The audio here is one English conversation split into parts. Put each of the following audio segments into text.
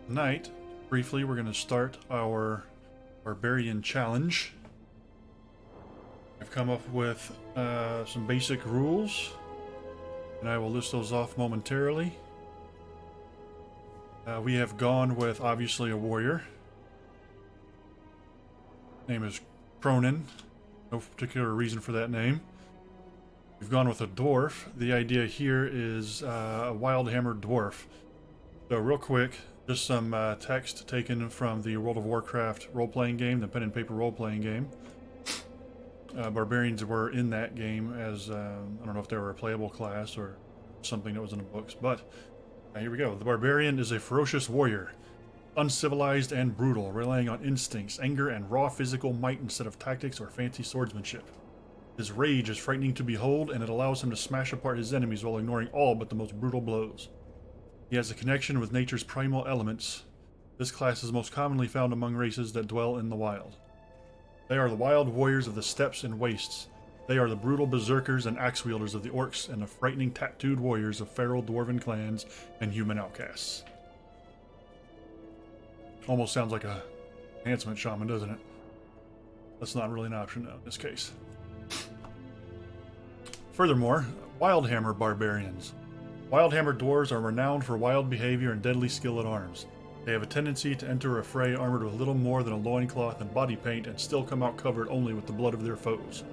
Tonight, briefly, we're going to start our Barbarian challenge. I've come up with some basic rules, and I will list those off momentarily. We have gone with, obviously, a warrior. Name is Cronin. No particular reason for that name. We've gone with a dwarf. The idea here is a Wildhammer Dwarf. So real quick, just some text taken from the World of Warcraft role-playing game, the pen and paper role-playing game. Barbarians were in that game as, I don't know if they were a playable class or something that was in the books, but here we go. The Barbarian is a ferocious warrior, uncivilized and brutal, relying on instincts, anger, and raw physical might instead of tactics or fancy swordsmanship. His rage is frightening to behold, and it allows him to smash apart his enemies while ignoring all but the most brutal blows. He has a connection with nature's primal elements. This class is most commonly found among races that dwell in the wild. They are the wild warriors of the steppes and wastes. They are the brutal berserkers and axe wielders of the orcs, and the frightening tattooed warriors of feral dwarven clans and human outcasts. Almost sounds like a enhancement shaman, doesn't it? That's not really an option now in this case. Furthermore, Wildhammer Barbarians. Wildhammer Dwarves are renowned for wild behavior and deadly skill at arms. They have a tendency to enter a fray armored with little more than a loincloth and body paint and still come out covered only with the blood of their foes.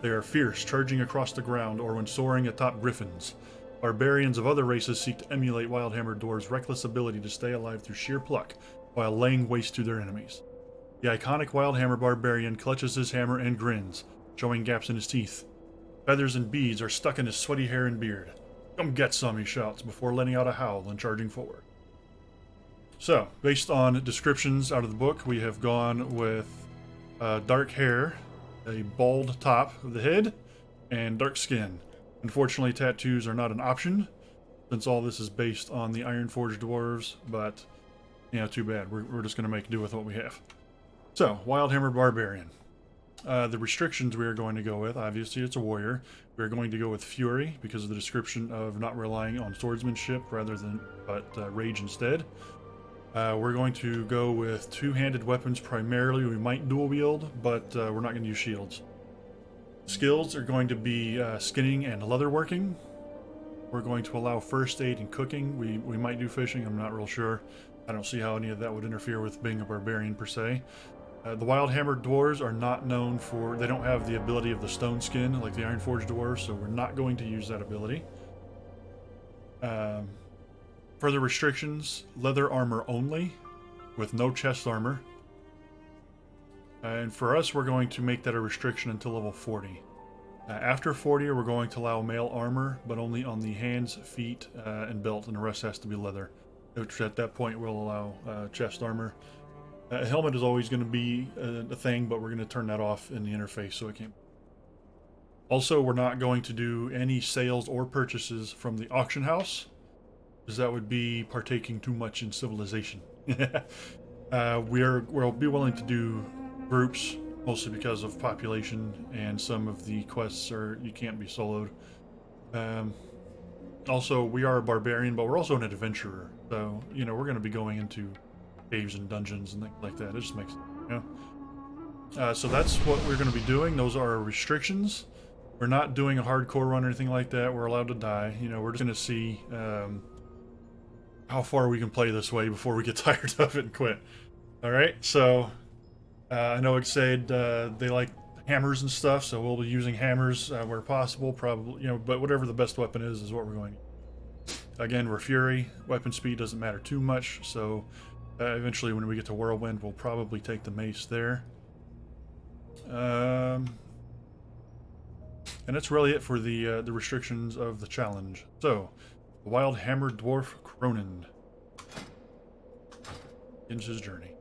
They are fierce, charging across the ground or when soaring atop griffins. Barbarians of other races seek to emulate Wildhammer Dwarves' reckless ability to stay alive through sheer pluck while laying waste to their enemies. The iconic Wildhammer Barbarian clutches his hammer and grins, showing gaps in his teeth. Feathers and beads are stuck in his sweaty hair and beard. "Come get some," he shouts, before letting out a howl and charging forward. So, based on descriptions out of the book, we have gone with dark hair, a bald top of the head, and dark skin. Unfortunately, tattoos are not an option, since all this is based on the Ironforged dwarves, but, too bad. We're just going to make do with what we have. So, Wildhammer Barbarian. The restrictions we are going to go with, obviously it's a warrior. We're going to go with Fury because of the description of not relying on swordsmanship but rage instead. We're going to go with two-handed weapons primarily. We might dual wield, but we're not going to use shields. Skills are going to be skinning and leatherworking. We're going to allow first aid and cooking. We might do fishing, I'm not real sure. I don't see how any of that would interfere with being a barbarian per se. The Wildhammer Dwarves are not known for... They don't have the ability of the stoneskin like the Ironforged Dwarves, so we're not going to use that ability. Further restrictions, leather armor only, with no chest armor. And for us, we're going to make that a restriction until level 40. After 40, we're going to allow mail armor, but only on the hands, feet, and belt, and the rest has to be leather. Which at that point will allow chest armor. A helmet is always going to be a thing, but we're going to turn that off in the interface so it can't. Also, we're not going to do any sales or purchases from the auction house, because that would be partaking too much in civilization. We'll be willing to do groups, mostly because of population, and some of the quests you can't be soloed. Also, we are a barbarian, but we're also an adventurer, so we're going to be going into caves and dungeons and things like that. It just makes sense, so that's what we're going to be doing. Those are our restrictions. We're not doing a hardcore run or anything like that. We're allowed to die. We're just going to see how far we can play this way before we get tired of it and quit. All right, so I know it said they like hammers and stuff, so we'll be using hammers where possible, probably, but whatever the best weapon is what we're going to. Again, we're Fury. Weapon speed doesn't matter too much, so eventually when we get to Whirlwind, we'll probably take the mace there. And that's really it for the restrictions of the challenge. So, the Wildhammer Dwarf Cronin ends his journey.